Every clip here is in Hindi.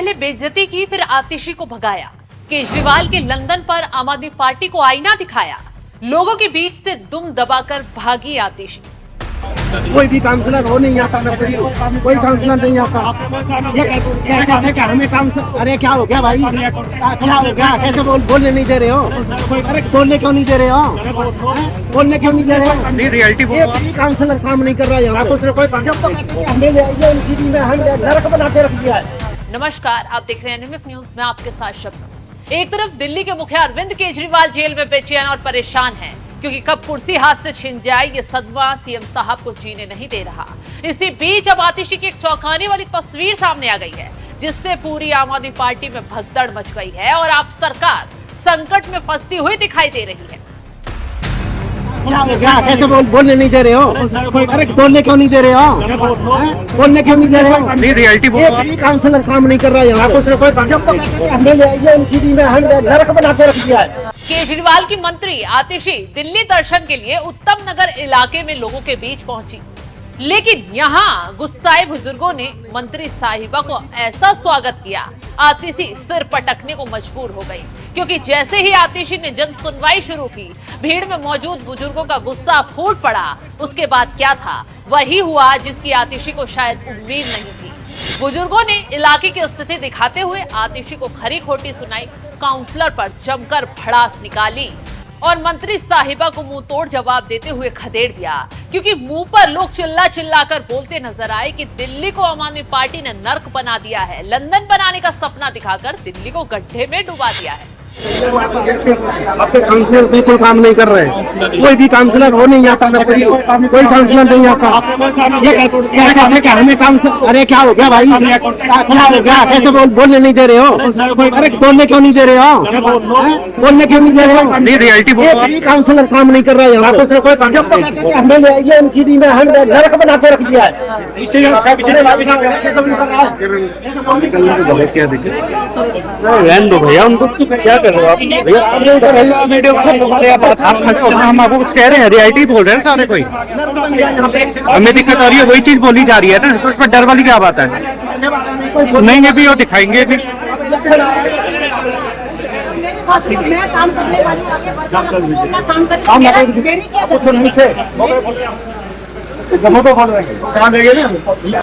पहले बेइज्जती की, फिर आतिशी को भगाया। केजरीवाल के लंदन पर आम आदमी पार्टी को आईना दिखाया। लोगों के बीच से दुम दबाकर भागी आतिशी। कोई भी काउंसलर हो नहीं आता ना, कोई काउंसलर नहीं आता। ये कहते थे कि हमें काउंसलर, अरे क्या हो गया भाई, क्या हो गया, कैसे बोलने नहीं दे रहे हो? अरे बोलने क्यों नहीं दे रहे हो? बोलने क्यों नहीं दे रहे हो? नहीं रियलिटी ये काउंसलर काम नहीं कर रहा है यहाँ पे। जब तो कहते थे हमें एनसीडी में हम नरक बना के रख दिया है। नमस्कार, आप देख रहे हैं एनएमएफ न्यूज में आपके साथ शबनम। एक तरफ दिल्ली के मुखिया अरविंद केजरीवाल जेल में बेचैन और परेशान हैं, क्योंकि कब कुर्सी हाथ से छिन जाए ये सदमा सीएम साहब को जीने नहीं दे रहा। इसी बीच अब आतिशी की एक चौंकाने वाली तस्वीर सामने आ गई है, जिससे पूरी आम आदमी पार्टी में भगदड़ मच गई है और अब सरकार संकट में फंसती हुई दिखाई दे रही है। क्या हो गया, कैसे बोलने नहीं दे रहे हो? अरे बोलने क्यों नहीं दे रहे हो? बोलने क्यों नहीं दे रहे हो? नहीं रियलिटी ये काउंसलर काम नहीं कर रहा है यहाँ पे। जब तो कहते थे हमें एनसीडी में हम नरक बना के रख दिया है। केजरीवाल की मंत्री आतिशी दिल्ली दर्शन के लिए उत्तम नगर इलाके में लोगों के बीच पहुंची, लेकिन यहाँ गुस्साए बुजुर्गों ने मंत्री साहिबा को ऐसा स्वागत किया, आतिशी सिर पटकने को मजबूर हो गई। क्योंकि जैसे ही आतिशी ने जन सुनवाई शुरू की, भीड़ में मौजूद बुजुर्गों का गुस्सा फूट पड़ा। उसके बाद क्या था, वही हुआ जिसकी आतिशी को शायद उम्मीद नहीं थी। बुजुर्गों ने इलाके की स्थिति दिखाते हुए आतिशी को खरी खोटी सुनाई, काउंसलर पर जमकर भड़ास निकाली और मंत्री साहिबा को मुंह तोड़ जवाब देते हुए खदेड़ दिया। क्योंकि मुंह पर लोग चिल्ला चिल्ला कर बोलते नजर आए कि दिल्ली को आम आदमी पार्टी ने नर्क बना दिया है, लंदन बनाने का सपना दिखाकर दिल्ली को गड्ढे में डुबा दिया है। आपके काउंसलर बिल्कुल काम नहीं कर रहे हैं। कोई भी काउंसलर हो नहीं आता ना, कोई काउंसलर नहीं आता। ये कहते थे कि हमें काउंसलर, अरे क्या हो गया भाई, क्या हो गया, कैसे बोलने नहीं दे रहे हो? अरे बोलने क्यों नहीं दे रहे हो? बोलने क्यों नहीं दे रहे हो? नहीं रियलिटी ये काउंसलर काम नहीं कर रहा है यहाँ पे। जब तो कहते थे हमें एनसीडी में हम नरक बना के रख दिया है। रहने दो भैया, उनको क्या कर रहे हो आप भैया? हम आपको कुछ कह रहे हैं, रियलिटी बोल रहे हैं सारे। कोई हमें दिक्कत आ रही है, वही चीज बोली जा रही है ना, तो इसमें डर वाली क्या बात है? सुनेंगे भी और दिखाएंगे भी।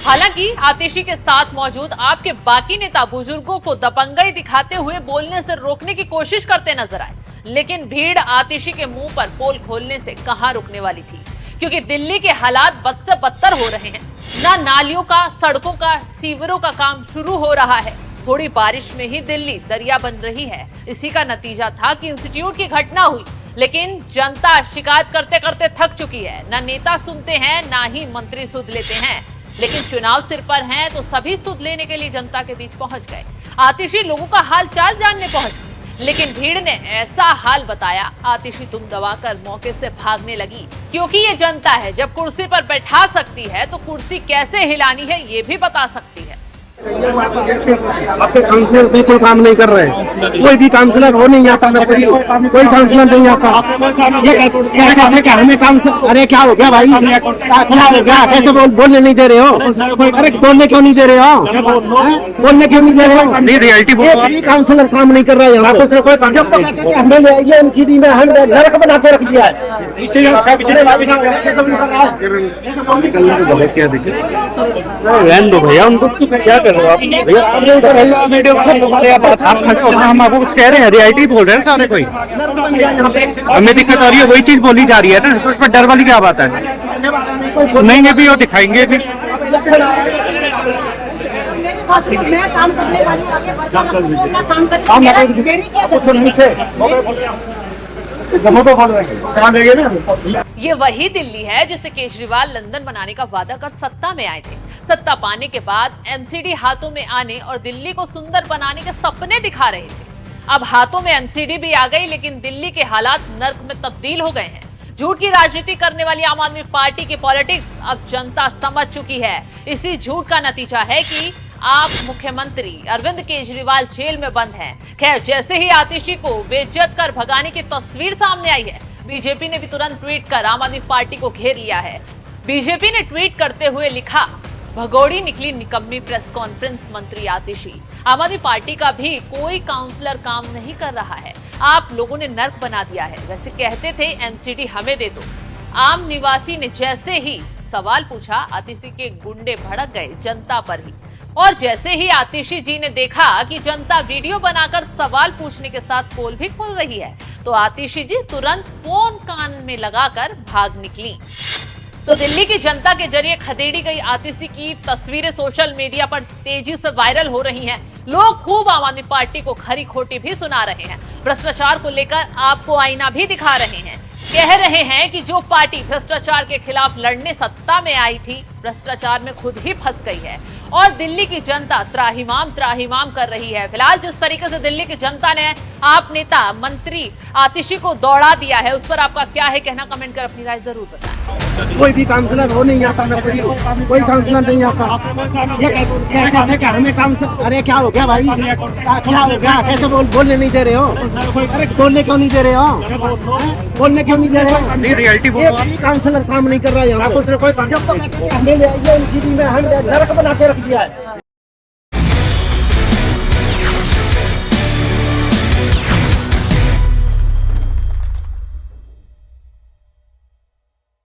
हालांकि आतिशी के साथ मौजूद आपके बाकी नेता बुजुर्गों को दबंगई दिखाते हुए बोलने से रोकने की कोशिश करते नजर आए, लेकिन भीड़ आतिशी के मुंह पर पोल खोलने से कहां रुकने वाली थी। क्योंकि दिल्ली के हालात बद से बदतर हो रहे हैं। ना नालियों का, सड़कों का, सीवरों का काम शुरू हो रहा है। थोड़ी बारिश में ही दिल्ली दरिया बन रही है। इसी का नतीजा था कि इंस्टीट्यूट की घटना हुई, लेकिन जनता शिकायत करते करते थक चुकी है। ना नेता सुनते हैं, ना ही मंत्री सुध लेते हैं। लेकिन चुनाव सिर पर हैं तो सभी सुध लेने के लिए जनता के बीच पहुंच गए। आतिशी लोगों का हाल चाल जानने पहुंच गए, लेकिन भीड़ ने ऐसा हाल बताया, आतिशी दुम दबाकर मौके से भागने लगी। क्योंकि ये जनता है, जब कुर्सी पर बैठा सकती है तो कुर्सी कैसे हिलानी है ये भी बता सकती है। आपके काउंसलर बिल्कुल काम नहीं कर रहे हैं। कोई भी काउंसलर हो नहीं आता ना, कोई काउंसलर नहीं आता। ये कहते थे कि हमें काउंसलर, अरे क्या हो गया भाई, क्या हो गया, कैसे बोलने नहीं दे रहे हो? अरे बोलने क्यों नहीं दे रहे हो? बोलने क्यों नहीं दे रहे हो? नहीं रियलिटी ये काउंसलर काम नहीं कर रहा है यहाँ पे। जब तो कहते थे हमें एनसीडी में हम नरक बना के रख दिया है। रहने दो भैया, उनको क्या कर रहे हो आप भैया? हम आपको कुछ कह रहे हैं, रियलिटी बोल रहे हैं सारे। कोई हमें दिक्कत आ रही है, वही चीज बोली जा रही है ना, तो इसमें डर वाली क्या बात है? सुनेंगे भी और दिखाएंगे भी। ये वही दिल्ली है जिसे केजरीवाल लंदन बनाने का वादा कर सत्ता में आए थे। सत्ता पाने के बाद एमसीडी हाथों में आने और दिल्ली को सुंदर बनाने के सपने दिखा रहे थे। अब हाथों में एमसीडी भी आ गई, लेकिन दिल्ली के हालात नर्क में तब्दील हो गए हैं। झूठ की राजनीति करने वाली आम आदमी पार्टी की पॉलिटिक्स अब जनता समझ चुकी है। इसी झूठ का नतीजा है कि आप मुख्यमंत्री अरविंद केजरीवाल जेल में बंद हैं। खैर, जैसे ही आतिशी को बेइज्जत कर भगाने की तस्वीर सामने आई है, बीजेपी ने भी तुरंत ट्वीट कर आम आदमी पार्टी को घेर लिया है। बीजेपी ने ट्वीट करते हुए लिखा, भगोड़ी निकली निकम्मी प्रेस कॉन्फ्रेंस मंत्री आतिशी। आम आदमी पार्टी का भी कोई काउंसलर काम नहीं कर रहा है, आप लोगों ने नर्क बना दिया है। वैसे कहते थे एनसीडी हमें दे दो। आम निवासी ने जैसे ही सवाल पूछा, आतिशी के गुंडे भड़क गए जनता पर ही। और जैसे ही आतिशी जी ने देखा कि जनता वीडियो बनाकर सवाल पूछने के साथ पोल भी खोल रही है, तो आतिशी जी तुरंत फोन कान में लगाकर भाग निकली। तो दिल्ली की जनता के जरिए खदेड़ी गई आतिशी की तस्वीरें सोशल मीडिया पर तेजी से वायरल हो रही हैं। लोग खूब आम आदमी पार्टी को खरी खोटी भी सुना रहे हैं, भ्रष्टाचार को लेकर आपको आईना भी दिखा रहे हैं। कह रहे हैं कि जो पार्टी भ्रष्टाचार के खिलाफ लड़ने सत्ता में आई थी, भ्रष्टाचार में खुद ही फंस गई है और दिल्ली की जनता त्राहिमाम कर रही है। फिलहाल जिस तरीके से दिल्ली की जनता ने आप नेता मंत्री आतिशी को दौड़ा दिया है, उस पर आपका क्या है कहना, कमेंट कर अपनी राय जरूर बताएं। कोई भी काउंसलर हो नहीं आता, कोई काउंसलर नहीं आता। ये कहते थे कि हमें काउंसलर, अरे क्या हो गया भाई, क्या हो गया, कैसे बोलने नहीं दे रहे हो? अरे बोलने क्यों नहीं दे रहे हो? बोलने क्यों नहीं दे रहे हो? नहीं रियलिटी काउंसलर काम नहीं कर रहा है यहाँ पे। जब तक हमें ले आइए एनसीडी में हम नरक बना के रख दिया है।